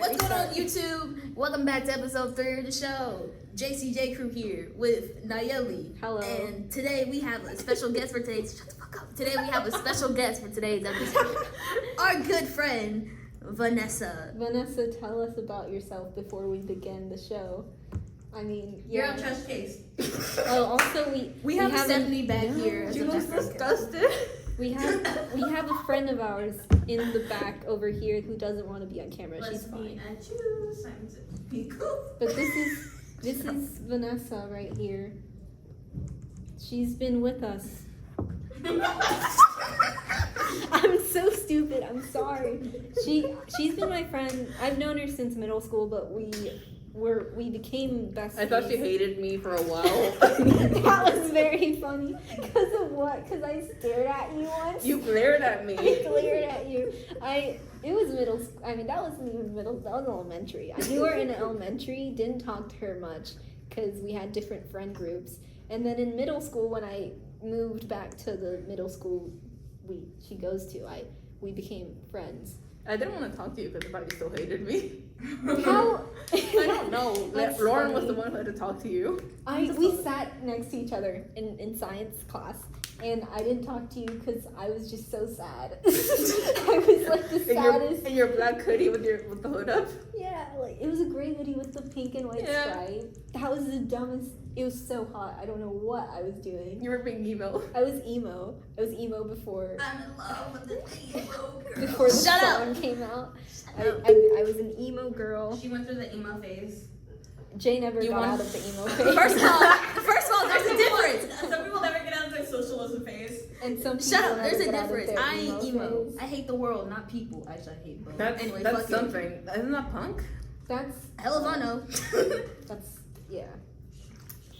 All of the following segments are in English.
What's going on, YouTube? Welcome back to episode 3 of the show. JCJ Crew here with Nayeli. Hello. And today we have a special guest for today's. Shut the fuck up. Today we have a special guest for today's episode. Our good friend Vanessa. Vanessa, tell us about yourself before we begin the show. I mean, You're on trash case. Oh, also We have Stephanie back here. as She a looks background disgusted. we have a friend of ours in the back over here who doesn't want to be on camera. She's fine. I choose. Be cool. But this is Vanessa right here. She's been with us. I'm so stupid. I'm sorry. She's been my friend. I've known her since middle school, but we became besties. I thought she hated me for a while. That was very funny. Because of what? Because I stared at you once. You glared at me. I glared at you. It was middle school. I mean, that wasn't even middle. That was elementary. I knew her in elementary. Didn't talk to her much because we had different friend groups. And then in middle school, when I moved back to the middle school she goes to, we became friends. I didn't want to talk to you because everybody still hated me. How? I don't know. That's Lauren was funny. the one who had to talk to you. We sat next to each other in science class, and I didn't talk to you because I was just so sad. I was like the saddest. In your black hoodie with the hood up. Yeah, like it was a gray hoodie with the pink and white stripe. That was the dumbest. It was so hot. I don't know what I was doing. You were being emo. I was emo. Before I'm in love with the emo girl. before the Shut up. song came out. I was an emo girl. She went through the emo phase. Jay never You got won- out of the emo phase. First of all, there's a difference. Some people never get out of their socialism phase. And some people Shut up. never There's a get out of difference. their I ain't emo. phase. I hate the world, not people. Actually, I hate both. That's Anyway, that's fuck it. something. Isn't that punk? That's Hell if I know. that's yeah.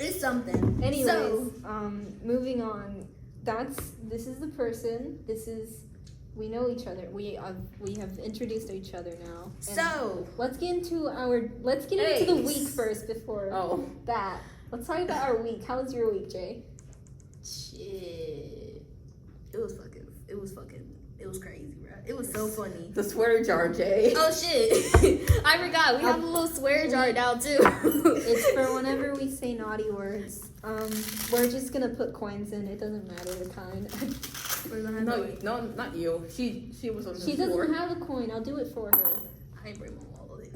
It's something. Anyways, So, moving on. This is the person. We know each other. We have introduced each other now. And so let's get into the week first before Oh. that. Let's talk about our week. How was your week, Jay? shit. It was crazy, bro. It was so funny. The swear jar, Jay. Oh shit! I forgot. We have a little swear jar now too. It's for whenever we say naughty words. We're just gonna put coins in. It doesn't matter the kind. No, not you. She was on the She floor. doesn't have a coin. I'll do it for her. I ain't bring my wallet.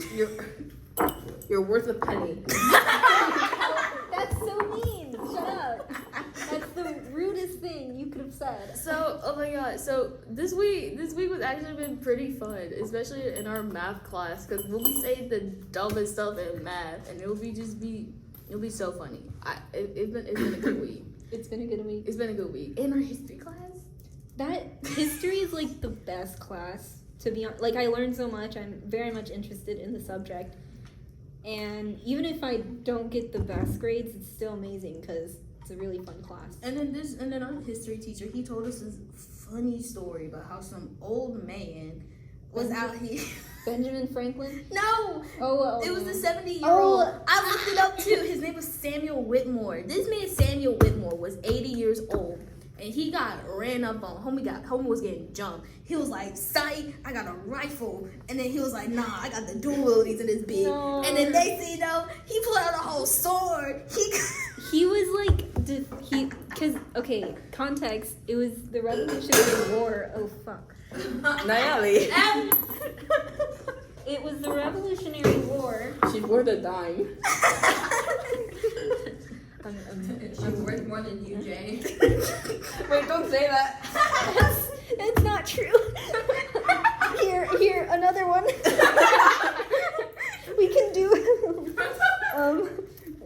You're worth a penny. That's so mean. Shut up. That's the rudest thing you could have said. So, oh my god, so this week was actually been pretty fun, especially in our math class, because we'll be saying the dumbest stuff in math, and it'll be so funny. It's been a good week. It's been a good week. It's been a good week. In our history class? That history is like the best class, to be honest. Like, I learned so much. I'm very much interested in the subject. And even if I don't get the best grades, it's still amazing because it's a really fun class. And then our history teacher, he told us this funny story about how some old man was out here. Benjamin Franklin? No, Oh, it was the 70-year-old. Oh. I looked it up too. His name was Samuel Whitmore. This man Samuel Whitmore was 80 years old. And he got ran up on. Homie was getting jumped. He was like, "Sight, I got a rifle." And then he was like, "Nah, I got the dualities in this bitch." No. And then next thing you know, he pulled out a whole sword. He was like, okay, context, it was the Revolutionary War. Oh, fuck. Nayeli. It was the Revolutionary War. She's worth a dime. She's worth more than you, Jay. Wait, don't say that. That's not true. Here, another one. We can do.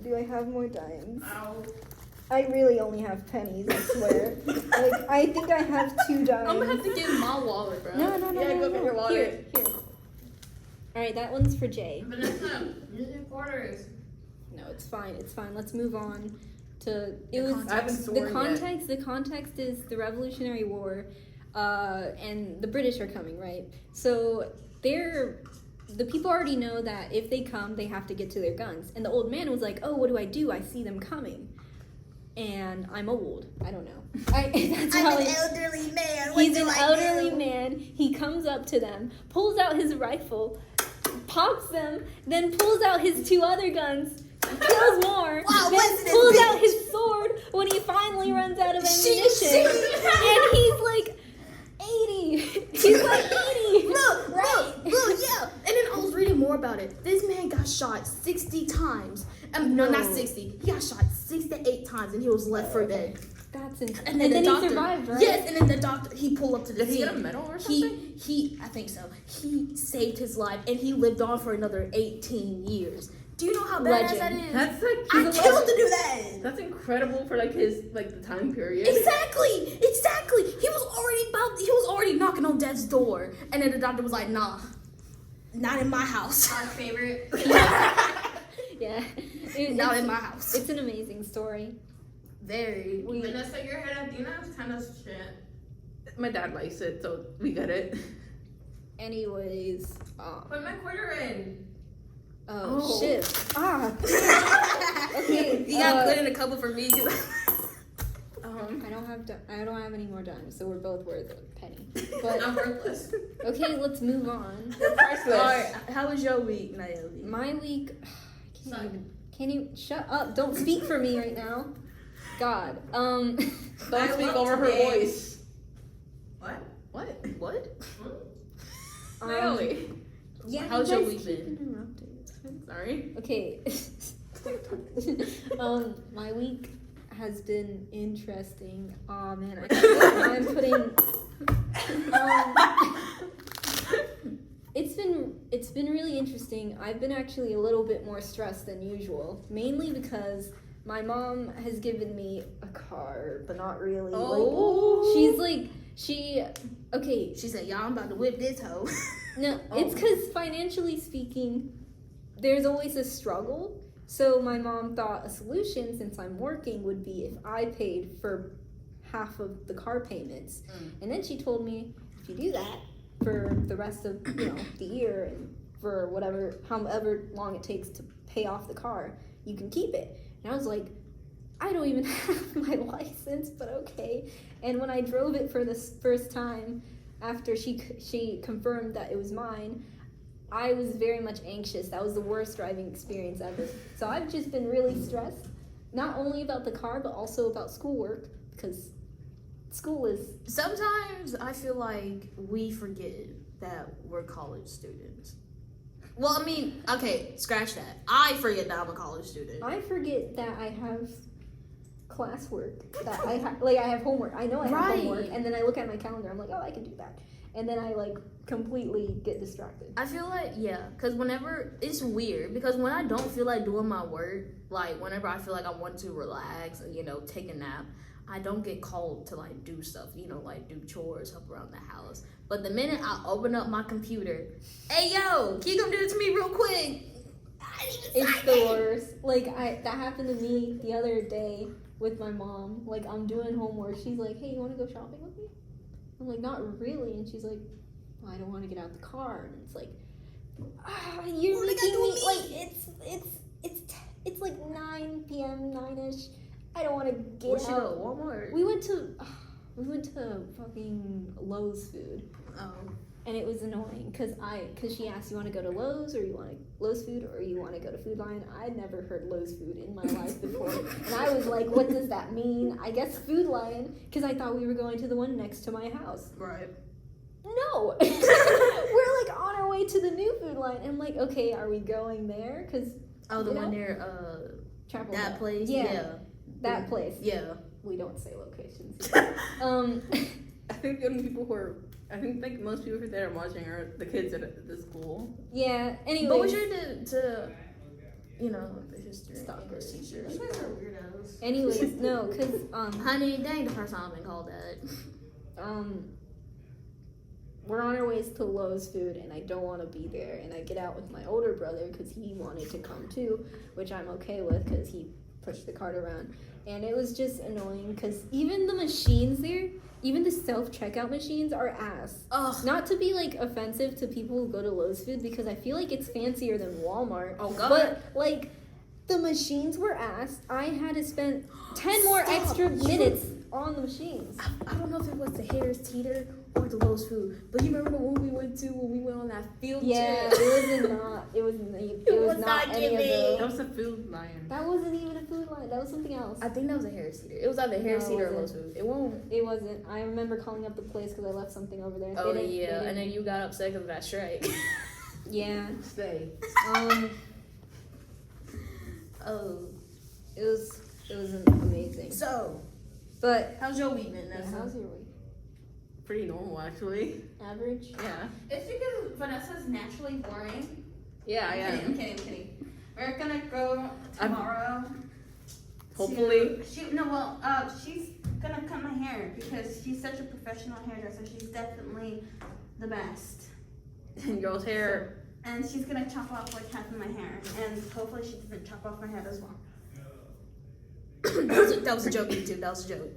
Do I have more dimes? Ow. I really only have pennies. I swear. Like, I think I have 2 dimes. I'm gonna have to give my wallet, bro. No. Yeah, go get your wallet. Here. All right, that one's for Jay. Vanessa, use your quarters. No, it's fine. Let's move on to I haven't sworn the context. The context is the Revolutionary War, and the British are coming, right? So the people already know that if they come, they have to get to their guns. And the old man was like, "Oh, what do? I see them coming." And I'm old. I don't know. That's I'm how an he- elderly man. He's an elderly man. He comes up to them, pulls out his rifle, pops them, then pulls out his 2 other guns, kills more, Wow, then listen, this pulls bitch. out his sword when he finally runs out of She- ammunition. And he's like 80. He's like 80. Look, Right. look, yeah. And then I was reading more about it. This man got shot 60 times. No, not No. 60. He got shot 6 to 8 times, and he was left for dead. That's insane. And then, the he doctor, survived, right? Yes, and then the doctor, he pulled up to the Did he scene. get a medal or something? I think so. He saved his life, and he lived on for another 18 years. Do you know how badass that Legend. is? That's like I a killed legend. to do that. that's incredible for like his like the time period. Exactly. He was already knocking on death's door, and then the doctor was like, "Nah, not in my house. Our favorite. Yeah. Not in my house." It's an amazing story. Very. Vanessa, your head of Dina is kind of shit. My dad likes it, so we get it. Anyways, Put my quarter in. oh shit. Okay. You gotta put in a couple for me. 'Cause I don't have any more dimes, so we're both worth a penny. But I'm worthless. okay, let's move on. Priceless. Alright, how was your week, Naomi? My week. Suck. Can't even shut up. Don't speak for me right now. God. Don't I speak love over her today. voice. What? What? What? Naomi. Yeah. How's you your guys week keep been? interrupting. Sorry. Okay. My week has been interesting. Oh man, I'm putting. It's been really interesting. I've been actually a little bit more stressed than usual, mainly because my mom has given me a car, but not really. Oh. Okay. She said, "Y'all, I'm about to whip this hoe." No, Oh. it's because financially speaking, there's always a struggle. So my mom thought a solution, since I'm working, would be if I paid for half of the car payments. And then she told me, if you do that for the rest of the year and for however long it takes to pay off the car, you can keep it. And I was like, I don't even have my license, but okay. And when I drove it for the first time, after she confirmed that it was mine, I was very much anxious. That was the worst driving experience ever. So I've just been really stressed, not only about the car, but also about schoolwork, because school is... Sometimes I feel like we forget that we're college students. Well, I mean, okay, scratch that. I forget that I'm a college student. I forget that I have classwork, that I have homework. I know I have Right. homework, and then I look at my calendar, I'm like, oh, I can do that. And then I completely get distracted. I feel like, yeah, because whenever, it's weird, because when I don't feel like doing my work, like whenever I feel like I want to relax and, take a nap, I don't get called to do stuff, like do chores, help around the house. But the minute I open up my computer, hey yo, can you come do this to me real quick? I didn't even It's sign the it. worst. That happened to me the other day with my mom. I'm doing homework. She's like, hey, you want to go shopping with me? I'm like, not really. And she's like, well, I don't want to get out the car. And it's like, you're What are they making gonna me, do with it's like 9 p.m., 9-ish. I don't want to get Where'd she out. go? Walmart? We went to fucking Lowe's food. Oh. And it was annoying because she asked, you want to go to Lowe's or you want to Lowe's Food or you want to go to Food Lion? I'd never heard Lowe's Food in my life before, and I was like, what does that mean? I guess Food Lion, because I thought we were going to the one next to my house. Right. No, we're on our way to the new Food Lion. And I'm like, okay, are we going there? Because Oh, the You one know? near Chapel that Hill. place? Yeah, that place. Yeah. We don't say locations. I think the only people who are, most people that are watching are the kids at the school. Yeah. Anyway. But was your to the history Stalkers. English teacher? You guys are weirdos. Anyways, no, because Honey, that ain't the first time I've been called that. we're on our ways to Lowe's Food, and I don't want to be there. And I get out with my older brother because he wanted to come too, which I'm okay with because he pushed the cart around. And it was just annoying because even the machines there, even the self-checkout machines are ass. Ugh. Not to be offensive to people who go to Lowe's Food because I feel like it's fancier than Walmart. Oh, God. But the machines were ass. I had to spend 10 more Stop. extra minutes on the machines. I don't know if it was the Harris Teeter or the Lowe's Food, but you remember the one we went to when we went on that field Yeah, trip? it was not not not any of giving. those. That was a food lion. That wasn't even a food line. That was something else. I think that was a Harris Teeter. It was either Harris No, it Teeter or Lowe's wasn't. Food. It won't. It wasn't. I remember calling up the place because I left something over there. Oh They didn't- yeah, they and didn't- then you got upset because of that strike. yeah. Stay. Oh, It was amazing. so But how's your week been? yeah, Nessa? how's your week? Pretty normal, actually. Average. Yeah. It's because Vanessa's naturally boring. Yeah, I'm kidding. We're gonna go tomorrow. Hopefully. She's gonna cut my hair because she's such a professional hairdresser. She's definitely the best. And girls' hair. And she's gonna chop off like half of my hair, and hopefully she doesn't chop off my head as well. that was a joke, YouTube. That was a joke.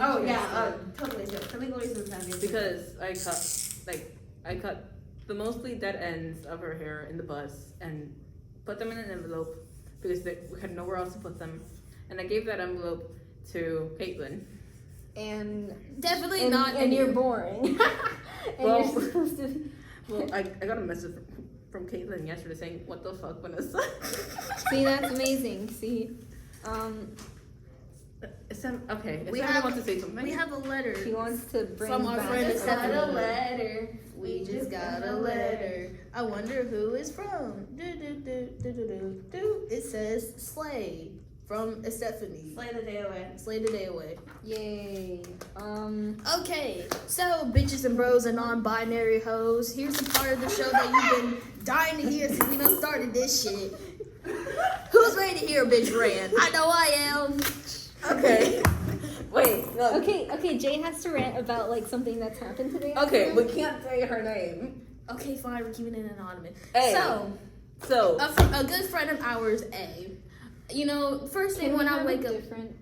Oh yeah, totally a joke. For legal reasons, that is. Because I cut the mostly dead ends of her hair in the bus and put them in an envelope because we had nowhere else to put them. And I gave that envelope to Caitlin. And Definitely not. And you're boring. And Well- you're supposed to. Well, I got a message from Caitlin yesterday saying, "What the fuck, Vanessa?" See, that's amazing. See, Okay. We We have- want to say something. We have a letter she wants to bring from our back friend the Stephanie. song. Letter. We just got a letter. I wonder who it's from. It says Slay from Stephanie. Slay the day away. Slay the day away. Yay. Okay, so bitches and bros and non-binary hoes, here's the part of the show that you've been dying to hear since we done started this shit. Who's ready to hear a bitch rant? I know I am. Okay. Wait. No. Okay. Jay has to rant about like something that's happened today. Okay. We can't say her name. Okay, fine, we're keeping it anonymous. Hey. So. A good friend of ours, A. You know, first thing Can when we I have a wake up, different.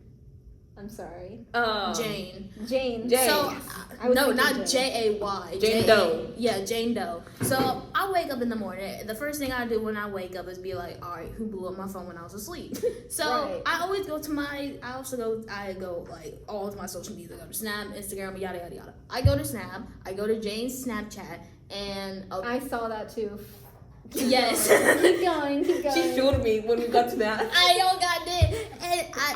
I'm sorry, Jane. Jane. Jane. So, I was no, thinking not Jane. J-A-Y. Jane Doe. Yeah, Jane Doe. So, I wake up in the morning. The first thing I do when I wake up is be like, all right, who blew up my phone when I was asleep? So, Right. I always go to I go like all of my social media. I go to Snap, Instagram, yada, yada, yada. I go to Snap. I go to Jane's Snapchat. And, I saw that too. yes. Keep going. She showed me when we got to that. I don't got it,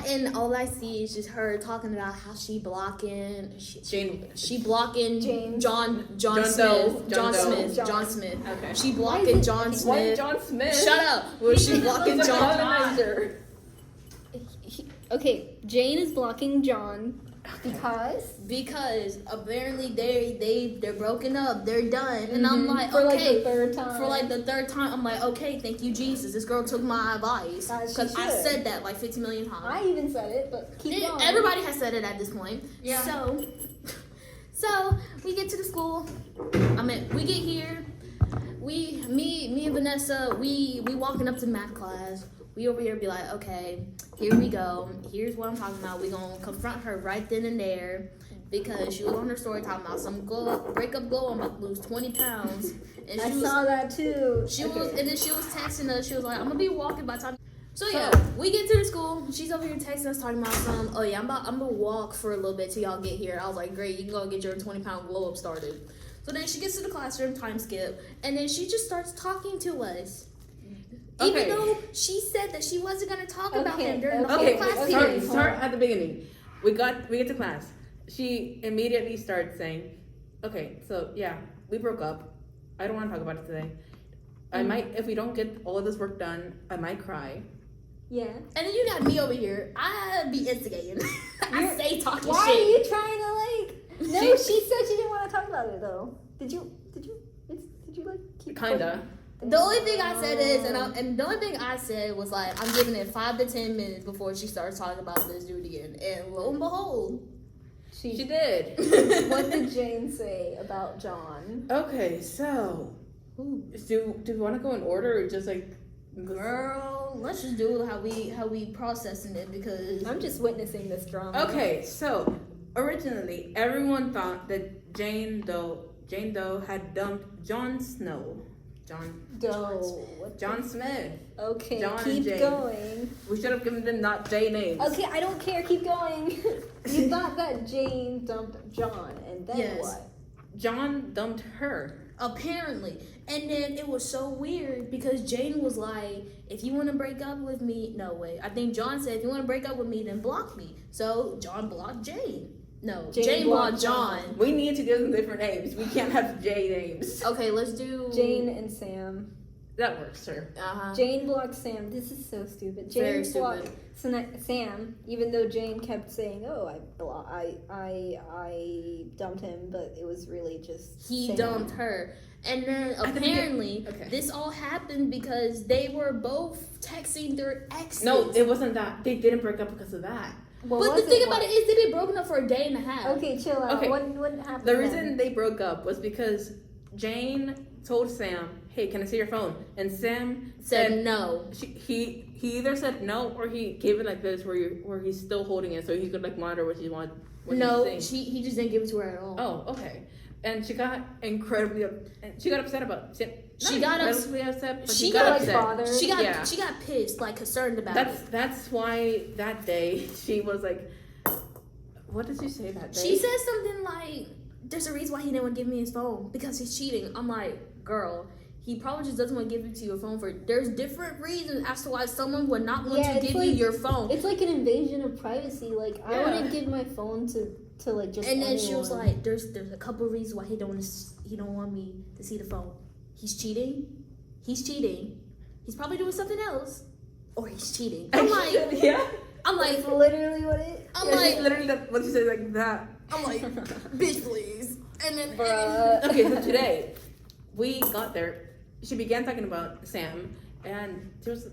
and all I see is just her talking about how she blocking she blocking James. John Doe. Smith, John Doe. John Smith. Okay. She blocking John Why Smith. John Smith? Shut up. Well, she blocking He's a John. colonizer. Okay, Jane is blocking John Because apparently they're broken up. They're done, and I'm like, for like okay. the third time. For like the third time, I'm like, okay, thank you, Jesus. This girl took my advice. She Because I should. said that like 50 million times. I even said it, but keep going. Everybody has said it at this point. Yeah. So we get to the school. We get here. Me and Vanessa, we walking up to math class. We over here be like, okay, here we go. Here's what I'm talking about. We gonna confront her right then and there because she was on her story talking about some breakup glow. I'm about to lose 20 pounds. And I saw that too. she was, and then she was texting us. She was like, "I'm gonna be walking by the time." So yeah, So- we get to the school. She's over here texting us, talking about some. Oh yeah, I'm gonna walk for a little bit till y'all get here. I was like, great, you can go get your 20-pound glow up started. So then she gets to the classroom, time skip, and then she just starts talking to us. Okay. Even though she said that she wasn't gonna talk about Okay, him during the Okay, whole class start, period. start at the beginning. We get to class. She immediately starts saying, okay, so yeah, we broke up. I don't want to talk about it today. I might, if we don't get all of this work done, I might cry. Yeah. And then you got me over here. I be instigating. I say talking Why shit. are you trying to like? No, she said she didn't want to talk about it though. Did you like keep? Kinda. The only thing I said is, and the only thing I said was like, I'm giving it 5 to 10 minutes before she starts talking about this dude again. And lo and behold, She did. What did Jane say about John? Okay, so do we want to go in order or just like? girl, let's just do how we processing it because I'm just witnessing this drama. Okay, so originally everyone thought that Jane Doe had dumped Jon Snow. John Smith. Okay, John and keep Jane. going. We should have given them not J names. Okay, I don't care. Keep going. You thought that Jane dumped John, and then Yes. what? John dumped her. Apparently. And then it was so weird because Jane was like, if you want to break up with me, no way. I think John said, if you want to break up with me, then block me. So John blocked Jane. No, Jane blocked John. We need to give them different names. We can't have J names. Okay, let's do Jane and Sam. That works, sir. Uh-huh. Jane blocked Sam. This is so stupid. Jane Very blocked stupid. Sam, even though Jane kept saying, "Oh, I dumped him," but it was really just He Sam. dumped her. And then apparently, okay. this all happened because they were both texting their exes. No, it wasn't that. They didn't break up because of that. What But was the thing it? about it is they've been broken up for a day and a half. Okay, chill out. Okay. What happened? The then? reason they broke up was because Jane told Sam, "Hey, can I see your phone?" And Sam Said no. he either said no or he gave it like this, where he's still holding it so he could like monitor what she wanted. No, he just didn't give it to her at all. Oh, okay. And she got incredibly upset about it. She got incredibly upset, but she she got, got like, upset. bothered. Yeah. She got pissed, like concerned about it. That's why that day she was like, what did she say that day? She said something like, "There's a reason why he didn't want to give me his phone because he's cheating." I'm like, girl, he probably just doesn't want to give it to your phone for. There's different reasons as to why someone would not want Yeah, to it's give like- you your phone. It's like an invasion of privacy. Like I Yeah. wouldn't give my phone to like just. And then she was anyone. like, "There's a couple of reasons why he don't want me to see the phone. He's cheating. He's cheating. He's probably doing something else, or he's cheating." I'm like, yeah. That's literally what it. I'm Yeah, like, she's literally what she said like that. I'm like, bitch, please. And then, Bruh. Okay, so today we got there. She began talking about Sam, and she was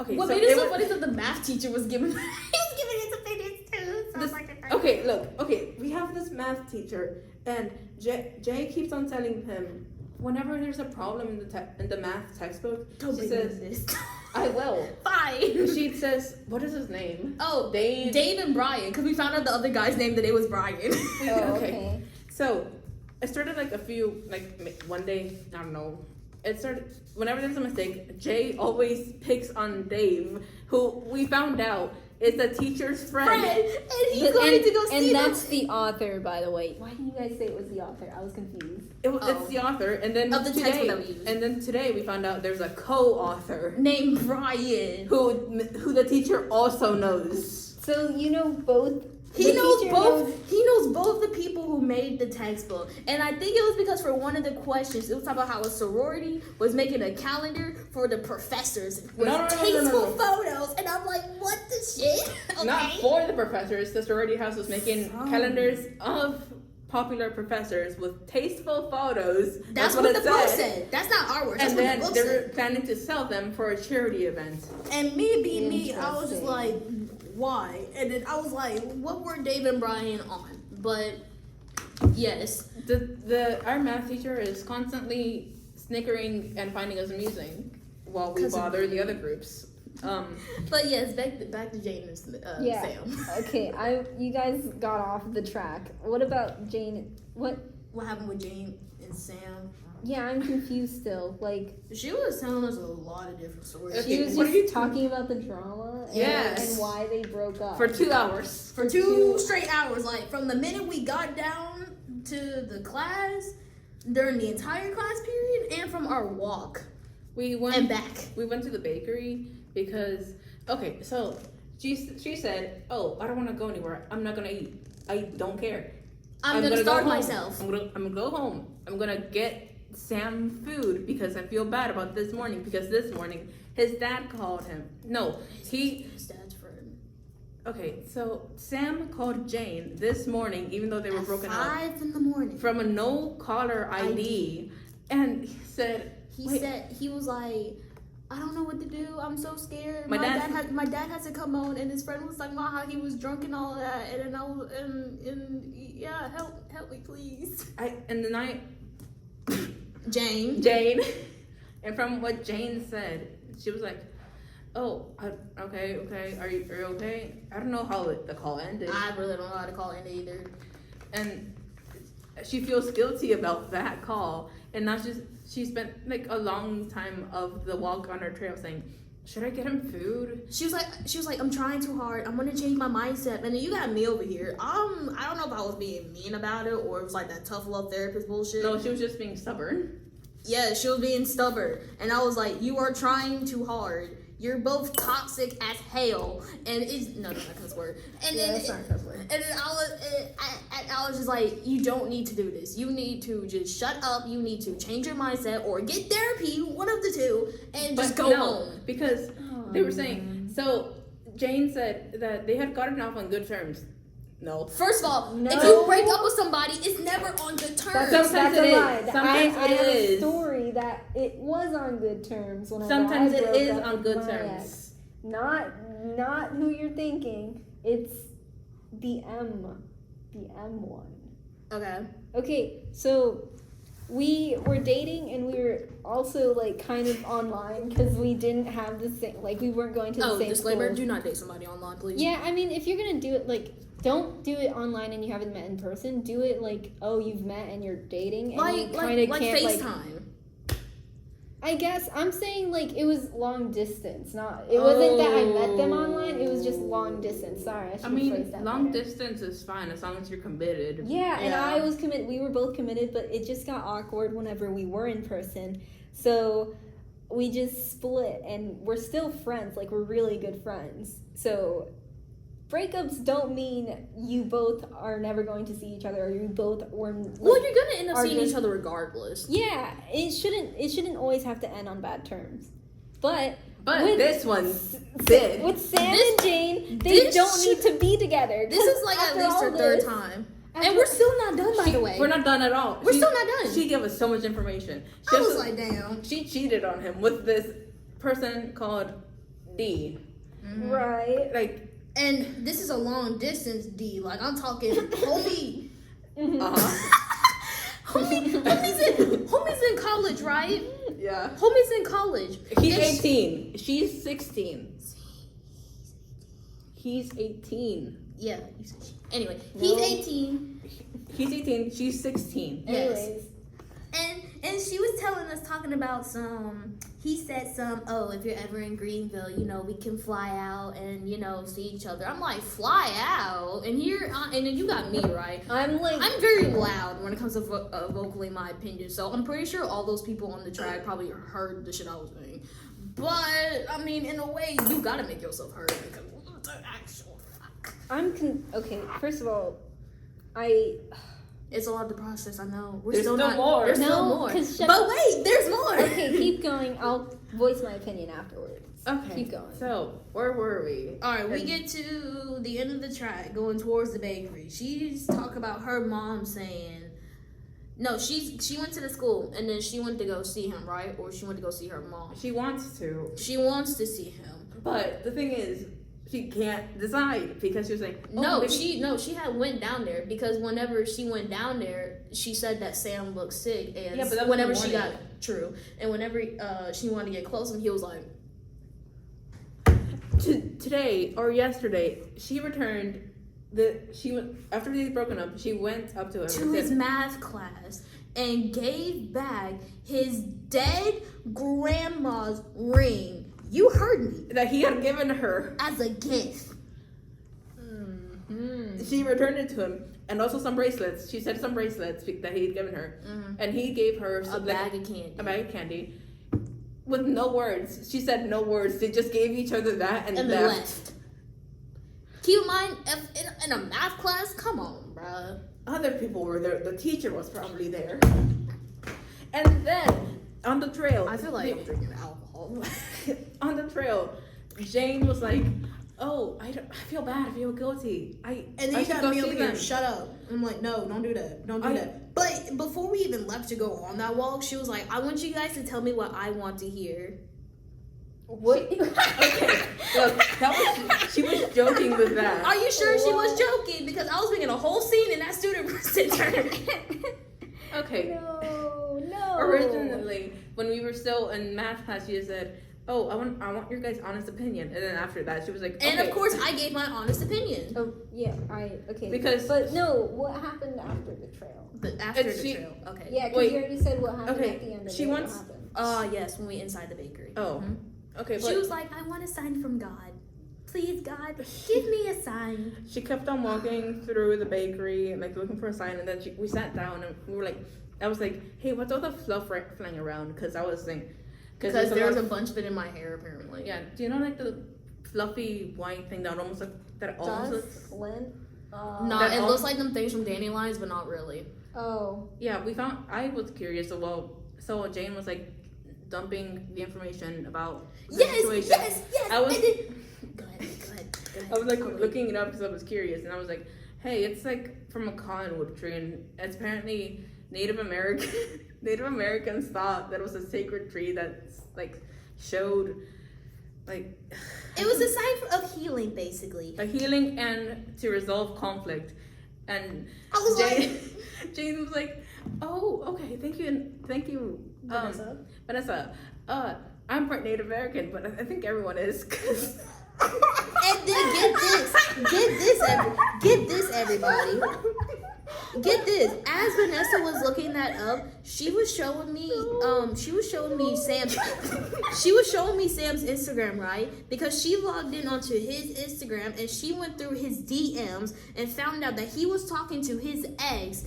okay. what so made it so was- funny is that the math teacher was giving, he was giving his opinions too. So I was This- like, okay, look. Okay, we have this math teacher, and Jay keeps on telling him whenever there's a problem in the math textbook, don't she bring says, this. "I will." Fine. She says, "What is his name?" Oh, Dave. Dave and Brian, because we found out the other guy's name that it was Brian. Oh, okay. So it started like one day, I don't know. It started whenever there's a mistake, Jay always picks on Dave, who we found out is the teacher's friend. And he's going to go see And that's them. the author, by the way. Why did you guys say it was the author? I was confused. It's the author, and then Of the today, textbook that we used. and then today we found out there's a co-author Named Brian. who the teacher also knows. So you know both. He the knows teacher both. He knows both the people who made the textbook, and I think it was because for one of the questions, it was talking about how a sorority was making a calendar for the professors with No. tasteful photos, and I'm like, what the shit? Okay. Not for the professors. The sorority house was making calendars of popular professors with tasteful photos. That's what the book said. That's not our words. That's And what then the book they said. were planning to sell them for a charity event. And me being me, I was just Interesting. like, why? And then I was like, what were Dave and Brian on? But yes, Our math teacher is constantly snickering and finding us amusing while we 'Cause of bother the other groups. but yes, back to Jane and Yeah. Sam. Okay, you guys got off the track. What about Jane? What? What happened with Jane and Sam? Yeah, I'm confused still. Like She was telling us a lot of different stories. Okay, she was what are you just talking about the drama and, Yes. and why they broke up. For 2 hours. For two straight hours, like from the minute we got down to the class, during the entire class period, and from our walk We went and back. We went to the bakery because so she said, "Oh, I don't want to go anywhere. I'm not gonna eat. I don't care. I'm gonna go starve home. myself. I'm gonna go home. I'm gonna get Sam food because I feel bad about this morning because this morning his dad called him. No, His dad's friend. Okay, so Sam called Jane this morning, even though they were At broken up, 5 in the morning. from a no caller ID, and he said, He Wait. said he was like, I don't know what to do. I'm so scared. My dad- my dad had to come on, and his friend was talking about how he was drunk and all that. And then I was and yeah, help me please, and then Jane. Jane, and from what Jane said, she was like, "Oh, okay, are you okay?" I don't know how the call ended, I really don't know how to call it either. and she feels guilty about that call, and now she spent like a long time of the walk on her trail saying should I get him food? She was like, I'm trying too hard. I'm gonna change my mindset. And then you got me over here. I don't know if I was being mean about it or it was like that tough love therapist bullshit. No, she was just being stubborn. Yeah, she was being stubborn. And I was like, you are trying too hard. You're both toxic as hell. And it's not a cuss word. And Yeah, then that's not a cuss word. And then I was just like, you don't need to do this. You need to just shut up. You need to change your mindset or get therapy, one of the two, and just go home. Because they were saying, so Jane said that they had gotten off on good terms. No. First of all, No. if you break up with somebody, it's never on good terms. Sometimes a it lie. is. Sometimes I it have is. a story that it was on good terms. Sometimes it is on with good my terms. ex. Not who you're thinking. It's the M one. Okay. Okay, so we were dating and we were also like kind of online because we didn't have the same, like we weren't going to the same disclaimer: schools. do not date somebody online, please. Yeah, I mean, if you're gonna do it, like, don't do it online and you haven't met in person. Do it like, oh, you've met and you're dating, and you kind of can't FaceTime. I guess I'm saying like it was long distance, not. It wasn't that I met them online. It was just long distance. Sorry, I should I have mean, phrased that long better. distance is fine as long as you're committed. Yeah, and Yeah. I was committed. We were both committed, but it just got awkward whenever we were in person. So we just split, and we're still friends. Like, we're really good friends. So breakups don't mean you both are never going to see each other, or you both were. Like, Well, you're gonna end up are seeing just- each other regardless. yeah, it shouldn't always have to end on bad terms. But But this one did. with Sam This- and Jane, they this don't need should- to be together. This 'Cause is like at after least all her third this- time, after- and we're still not done. By the way, We're not done at all. We're still not done. She gave us so much information. I was like, damn. She cheated on him with this person called D. Right. Like, And this is a long distance D. Like I'm talking homie. Homie's in college, right? yeah. Homie's in college. He's And 18. She's 16. He's 18. Yeah. Anyway, No. he's 18. He's 18. She's 16. Yes. Anyways. And she was telling us, talking about he said if you're ever in Greenville, we can fly out and, see each other. I'm like, fly out? And and then you got me, right? I'm very loud when it comes to vocaling my opinion. So I'm pretty sure all those people on the track probably heard the shit I was saying. But, I mean, in a way, you gotta make yourself heard because what the actual fuck? okay, first of all, It's a lot to process, I know. There's still more. There's still No, more. 'cause shut But up. wait, there's more. okay, keep going. I'll voice my opinion afterwards. Okay. Keep going. So, where were we? All right, we get to the end of the track, going towards the bakery. She's talking about her mom saying, no, she went to the school and then she went to go see him, right? Or she went to go see her mom. She wants to. She wants to see him. But the thing is, she can't decide because she was like, She had went down there because whenever she went down there, she said that Sam looked sick, and Yeah, but that was whenever in the she got morning. and whenever she wanted to get close to him, he was like, today or yesterday, she returned. She went after they'd broken up. She went up to him to and his said, math class and gave back his dead grandma's ring. You heard me. that he had given her. As a gift. She returned it to him, and also some bracelets. She said some bracelets that he had given her, and he gave her A bag of candy. A bag of candy, with no words. She said no words. They just gave each other that and And left. left. Keep in mind, if in a math class, come on, bruh. Other people were there. The teacher was probably there. And then on the trail, I feel like I'm drinking alcohol. on the trail, Jane was like, "Oh, I feel bad. I feel guilty. And I then you should got go me see over here. them." Shut up. I'm like, no, don't do that. Don't do that. But before we even left to go on that walk, she was like, I want you guys to tell me what I want to hear. What? Okay, look, she was joking with that. Are you sure she was joking? Because I was making a whole scene in that student center. Okay. No. Originally, when we were still in math class, she said, "Oh, I want your guys' honest opinion." And then after that, she was like, And okay. of course, I gave my honest opinion. Oh yeah, okay. Because- but no, what happened after the trail? But after And the she- trail. Okay. Yeah, because Wait. you already said what happened Okay, at the end of she it. wants- What happened? Yes, when we inside the bakery. Oh, Okay, She but was like, I want a sign from God. Please, God, give me a sign. she kept on walking through the bakery and like looking for a sign, and then we sat down and we were like, I was like, hey, what's all the fluff flying around? Because I was thinking, Because there was a bunch of it in my hair, apparently. yeah. Do you know like the fluffy white thing that almost like that almost looks, Dust, lint. No, That it all- looks like them things from Dandelions, but not really. Oh. yeah. We found. I was curious. So Jane was like dumping the information about the situation. Yes. I was- And then, go ahead. I was like looking it up because I was curious, and I was like, hey, it's like from a cottonwood tree, and it's apparently Native Americans thought that it was a sacred tree that's like showed like It was a sign of healing, basically. a healing and to resolve conflict. And I was Jane was like, oh, okay, thank you, Vanessa. I'm part Native American, but I think everyone is. 'Cause And then get this, everybody. Get this. As Vanessa was looking that up, she was showing me Sam's Instagram, right? Because she logged in onto his Instagram and she went through his DMs and found out that he was talking to his ex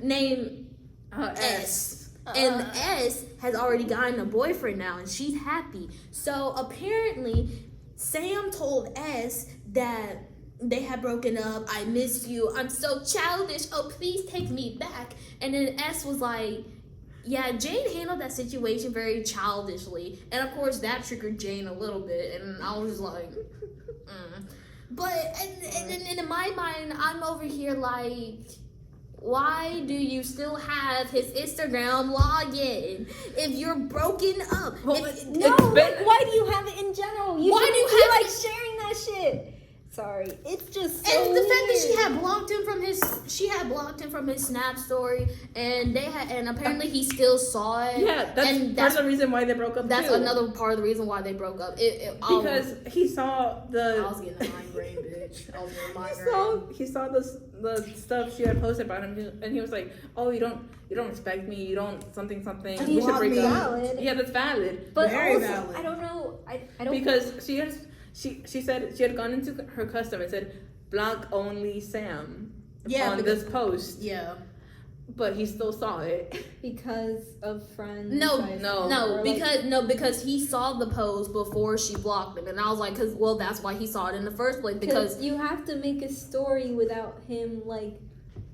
named S. And S has already gotten a boyfriend now and she's happy. So apparently Sam told S that they had broken up. I miss you. I'm so childish. Oh, please take me back. And then S was like, yeah, Jane handled that situation very childishly. And of course, that triggered Jane a little bit. And I was like, But, and in my mind, I'm over here like, why do you still have his Instagram login if you're broken up? Well, No, like, why do you have it in general? You Why shouldn't do you be, have like it- sharing that shit? Sorry, it's just so And the fact that she weird. had blocked him from his Snap story, and apparently he still saw it. yeah, and that's part of the reason why they broke up. That's too. another part of the reason why they broke up. Because he saw I was getting a migraine, bitch. I was getting a migraine. he saw the stuff she had posted about him, and he was like, "Oh, you don't respect me. You don't something. I We mean, should break up." valid. Yeah, that's valid. But Very also, valid. I don't know. I don't Because she said she had gone into her custom and said block only Sam on this post, Yeah. but he still saw it. because of friends. No, or, like, because he saw the post before she blocked him, and I was like, that's why he saw it in the first place. Because you have to make a story without him, like,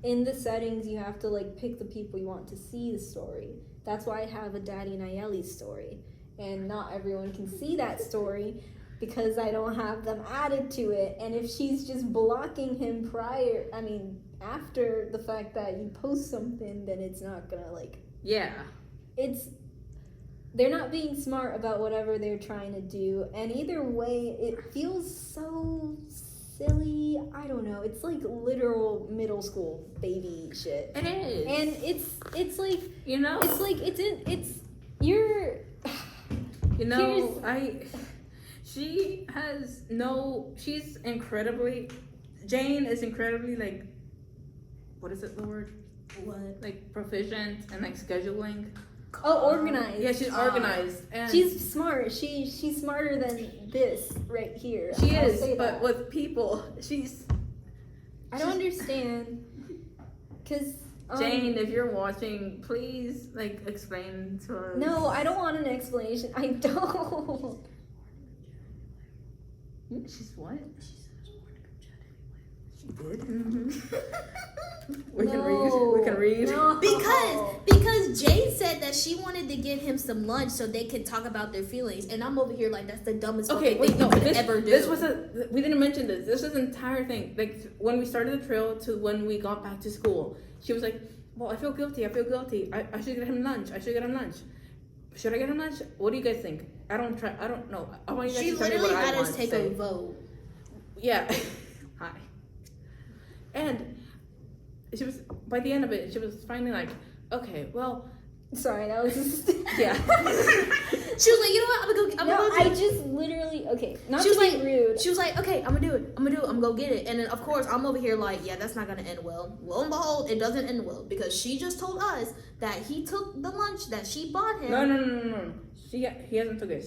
in the settings. You have to like pick the people you want to see the story. That's why I have a Daddy Nayeli story, and not everyone can see that story because I don't have them added to it. And if she's just blocking him after the fact that you post something, then it's not gonna like. Yeah. They're not being smart about whatever they're trying to do, and either way, it feels so silly. I don't know. It's like literal middle school baby shit, It is. and it's like you know, it's like you're. Jane is incredibly like, what is it the word? what? Like proficient and like scheduling. Organized. Yeah, she's organized and She's smart. She's smarter than this right here. she I'll is, say but that. with people, she's I don't understand. Cause Jane, if you're watching, please like explain to us. No, I don't want an explanation. I don't. She's what? She did. We can read. No. Because Jane said that she wanted to give him some lunch so they could talk about their feelings, and I'm over here like that's the dumbest Okay, fucking wait, thing no, you could this, ever do. this was we didn't mention this. This is an entire thing. Like when we started the trail to when we got back to school, she was like, "Well, I feel guilty. I should get him lunch. Should I get him lunch? What do you guys think? I don't know. I want you guys She to tell me literally what I had want us to take say." a vote. Yeah. Hi. And she was, by the end of it, she was finally like, okay, well, Sorry, that was just. Yeah. She was like, you know what? I'm No, gonna go. I just literally okay. Not She to was be like- rude. She was like, okay, I'm gonna do it. I'm gonna go get it. And then of course I'm over here like, yeah, that's not gonna end well. Lo and behold, it doesn't end well because she just told us that he took the lunch that she bought him. No. He hasn't took it.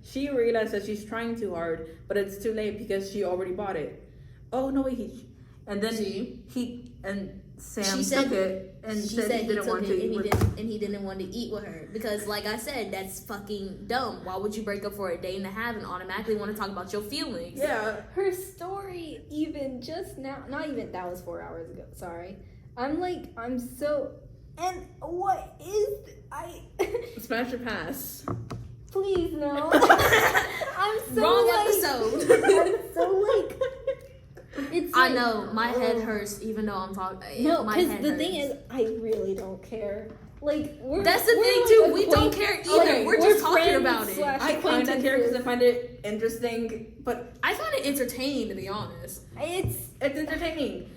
She realized that she's trying too hard, but it's too late because she already bought it. Oh no, wait, and then Sam She said- took it and She said he didn't took want it to eat and with. he didn't want to eat with her because, like I said, that's fucking dumb. Why would you break up for a day and a half and automatically want to talk about your feelings? Yeah. Her story, even just now, not even that was 4 hours ago. Sorry, I'm so. And what is I? Smash or pass. Please no. I'm so Wrong like, episode. I'm so like. It's I like, know my head oh. hurts even though I'm talking. No, my because head the hurts. thing is, I really don't care. Like That's the we're thing like too. We don't acquaint- care either. Okay, we're just talking friends about it. slash I kind of care because I acquaintances. find it interesting, but I find it entertaining to be honest. It's it's entertaining.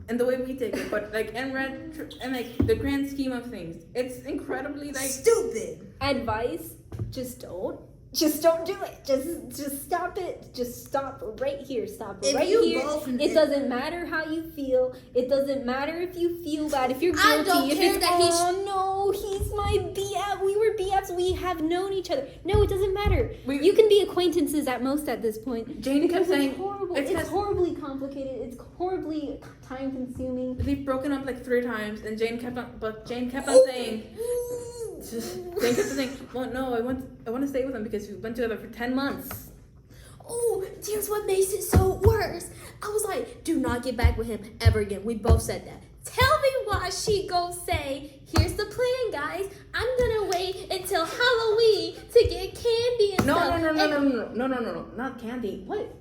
And the way we take it, but like in like the grand scheme of things, it's incredibly like Stupid. advice. Just don't do it. Just stop it. Just stop right here. Stop If right you here. both- It doesn't matter how you feel. It doesn't matter if you feel bad. If you're guilty. I don't if care it's, that he's- oh no, he's my BF. We were BFs. We have known each other. No, it doesn't matter. You can be acquaintances at most at this point. Jane kept Because saying it's horrible. it's It's 'cause- horribly complicated. It's horribly time consuming. they've broken up like 3 times, and Jane kept on saying. Jane kept on saying, well, no, I want to stay with him because we've been together for 10 months. Oh, here's what makes it so worse. I was like, do not get back with him ever again. We both said that. Tell me why she go say, here's the plan, guys. I'm gonna wait until Halloween to get candy and stuff. No, not candy. What?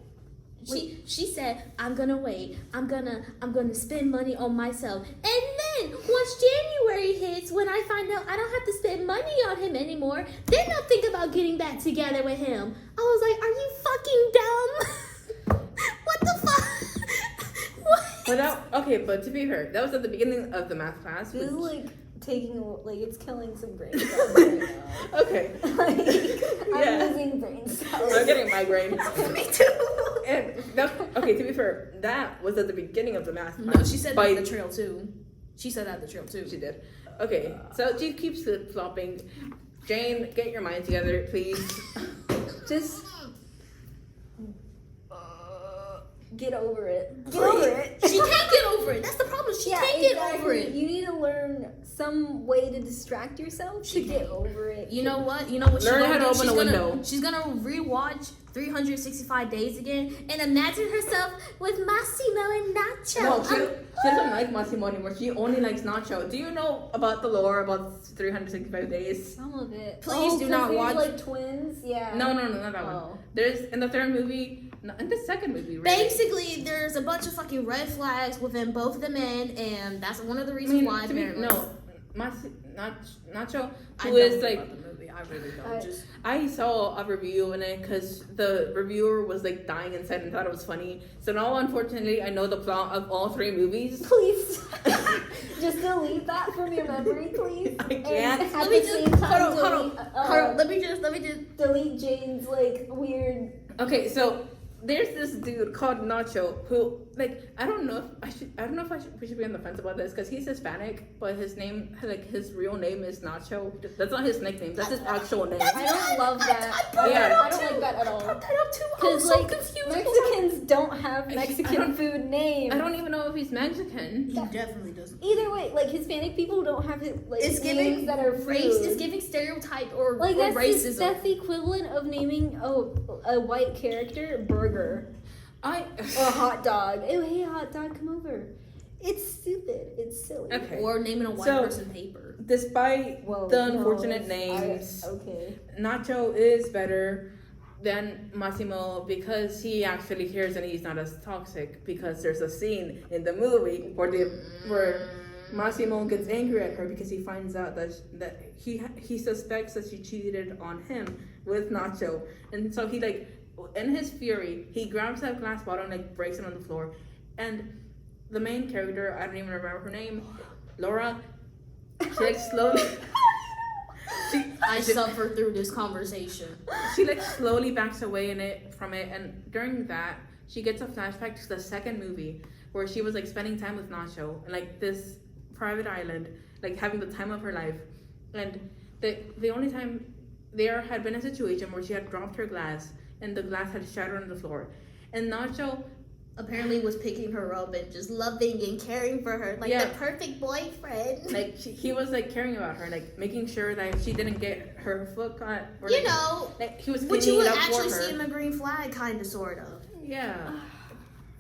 She said, I'm gonna wait. I'm gonna spend money on myself. And then once January hits, when I find out I don't have to spend money on him anymore, then I'll think about getting back together with him. I was like, are you fucking dumb? What the fuck? What? But to be fair, that was at the beginning of the math class. This is which- like it's killing some brain cells right now. okay. Like, Yeah. I'm losing brain cells. I'm getting migraine. Me too. And okay, to be fair, that was at the beginning of the math class. No, she said that By- at the trail too. She said that at the trail too. She did. Okay, so she keeps flip flopping. Jane, get your mind together, please. Just get over it. Get over it. She can't get over it. That's the problem. She can't get over it. You need to learn some way to distract yourself to get over it. You know what? You know what? Learn she's how gonna to do? open a window. She's gonna rewatch 365 Days again and imagine herself with Massimo and Nacho. No, she doesn't like Massimo anymore. She only likes Nacho. Do you know about the lore about 365 days? Some of it. Please do 'cause not they're watch- like twins. Yeah. No, not that one. Oh. There's in the third movie, in the second movie, really. Basically, there's a bunch of fucking red flags within both of the men, and that's one of the I reasons mean, why. to be, apparently. no, Nacho, I who don't is know like. about the movie. I really don't. I- Just I saw a review in it because the reviewer was like dying inside and thought it was funny. So now, unfortunately, I know the plot of all 3 movies. Please, just delete that from your memory, please. I can't. And at let the me same just time, hold on. delete, Let me just. delete Jane's like weird. Okay, so there's this dude called Nacho who, like, I don't know if we should be on the fence about this because he's Hispanic, but his name, like, his real name is Nacho. That's not his nickname. That's his actual name. I don't love that. Yeah. I don't like that at all. Brought that up too. I was Because so like confused. Mexicans don't have I Mexican don't- food names. I don't even know if he's Mexican. He definitely doesn't. Either way, like Hispanic people don't have like It's names giving that are race. food. It's giving stereotype or Like or that's racism. that's the equivalent of naming a white character burger or a hot dog. Oh hey hot dog, come over. It's stupid. It's silly. Okay. Or naming a white So- person paper. Despite Well, the no, unfortunate it's- names, okay. Nacho is better than Massimo because he actually cares and he's not as toxic. Because there's a scene in the movie where Massimo gets angry at her because he finds out that he suspects that she cheated on him with Nacho, and so he like in his fury he grabs that glass bottle and like breaks it on the floor, and the main character, I don't even remember her name, Laura. She like slowly. I suffered through this conversation. She like slowly backs away from it, and during that, she gets a flashback to the second movie where she was like spending time with Nacho and like this private island, like having the time of her life, and the only time there had been a situation where she had dropped her glass and the glass had shattered on the floor, and Nacho Apparently was picking her up and just loving and caring for her like the perfect boyfriend. like he was like caring about her, like making sure that she didn't get her foot caught, or, You like, know, like he was what cleaning you would it up for actually her. see in the green flag, kind of, sort of. Yeah.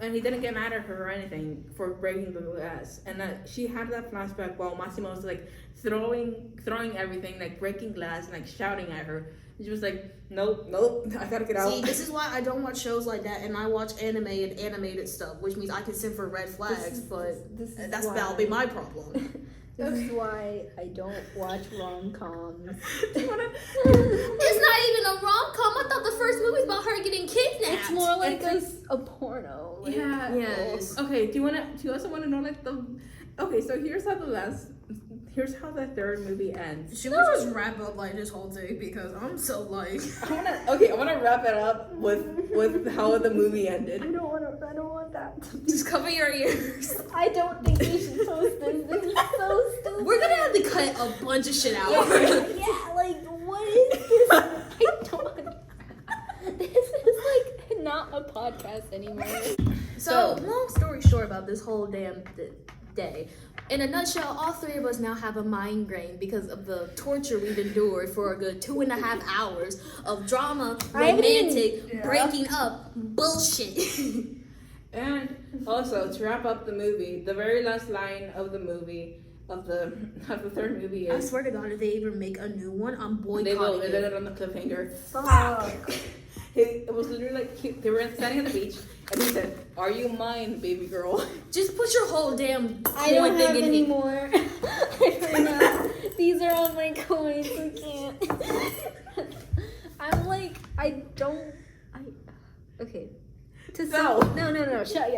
And he didn't get mad at her or anything for breaking the glass. And she had that flashback while Massimo was like throwing everything, like breaking glass and like shouting at her. And she was like, nope, I gotta get out. See, this is why I don't watch shows like that, and I watch anime and animated stuff, which means I can send for red flags, that'll be my problem. This is why I don't watch rom-coms. It's not even a rom-com. I thought the first movie was about her getting kidnapped. It's more like a porno. Like, Yeah. Yes. Okay, do you also want to know like okay, so here's how the third movie ends. Should we just wrap up like this whole thing, because I'm so like I wanna wrap it up with how the movie ended. I don't want that. just cover your ears. I don't think we should post this. This is so stupid. We're gonna have to cut a bunch of shit out. Yeah, like what is this? I don't. This is like not a podcast anymore. So, long story short about this whole damn day. In a nutshell, all three of us now have a migraine because of the torture we've endured for a good 2.5 hours of drama, romantic, breaking up, bullshit. And also to wrap up the movie, the very last line of the movie of the third movie I is, swear to God, if they even make a new one, I'm they boycotting will end it. it on the cliffhanger. Fuck. It was literally like they were standing on the beach and he said, "Are you mine, baby girl?" Just put your whole damn I don't coin have thing in any here. more. I forgot. These are all my coins. I can't. I'm like, okay. So. No. Shut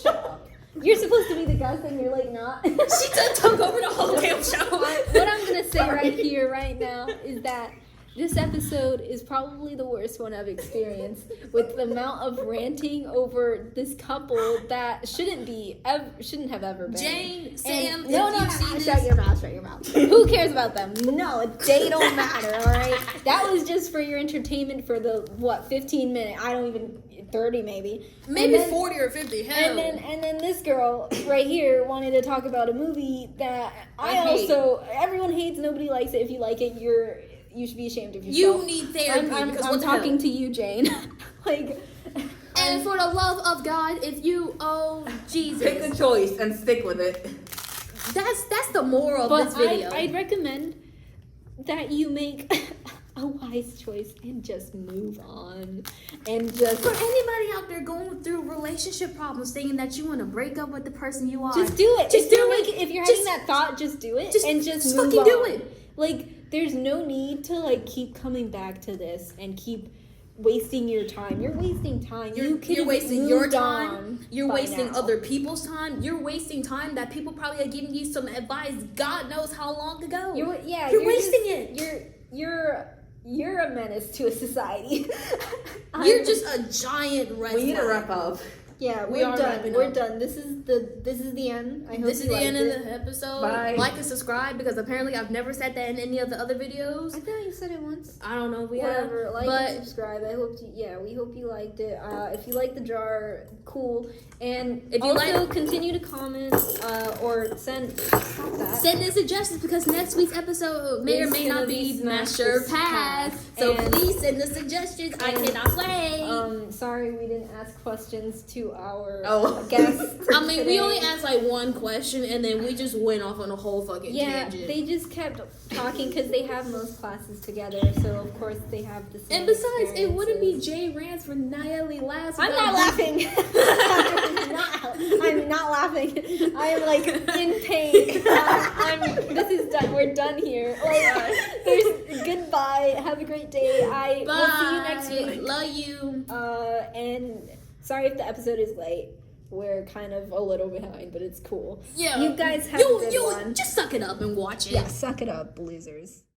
up. You're supposed to be the guest and you're like not. She just took over the whole damn show. What I'm gonna say right here, right now, is that this episode is probably the worst one I've experienced, with the amount of ranting over this couple that shouldn't have ever been. Jane, Sam, And, no, if you see this, shut your mouth. Who cares about them? No, they don't matter, alright? That was just for your entertainment for the, 15 minutes? I don't even, 30 maybe. maybe And then- 40 or 50. Hell. and then this girl right here wanted to talk about a movie that I hate. everyone hates, nobody likes it. If you like it, you should be ashamed of yourself. You need therapy I'm because what the talking hell? to you, Jane. Like, And for the love of God, if you Jesus, Pick a choice and stick with it. that's the moral of but this video. I'd recommend that you make a wise choice and just move on, and just For anybody out there going through relationship problems, thinking that you want to break up with the person you are, just do it. Just do it. If you're Just- having that thought, just do it. just- and just just move fucking on. do it. Like, there's no need to like keep coming back to this and keep wasting your time. You're wasting time. You're wasting your time. on You're by wasting now. other people's time. You're wasting time that people probably are giving you some advice God knows how long ago. You're You're wasting it. You're a menace to a society. You're just a giant red We need to flag. wrap up. Yeah, We we're are done. wrapping We're up. done. This is the end. I hope This is you the end liked of it. the episode. Bye. Like and subscribe, because apparently I've never said that in any of the other videos. I thought you said it once. I don't know if we Whatever, have, like but and subscribe. We hope you liked it. If you like the jar, cool. And If you also continue to comment or send. Stop that. send in suggestions, because next week's episode may or It's may gonna not be be Smash Smash or this Pass. Pass. So And- please send the suggestions. I and, cannot wait. Sorry we didn't ask questions to our Oh. guests. I mean, we today. only asked like one question, and then we just went off on a whole fucking Yeah, tangent. they just kept talking because they have most classes together, so of course they have the same. And besides, it wouldn't be experiences. Jay Rants for Natalie laughs. I'm not laughing. I'm not laughing. I am like in pain. This is done. We're done here. Like, there's goodbye. Have a great day. Bye. We'll see you next week. Love you. And sorry if the episode is late. we're kind of a little behind, but it's cool. Yeah. You guys have a good one. Just suck it up and watch it. Yeah, suck it up, losers.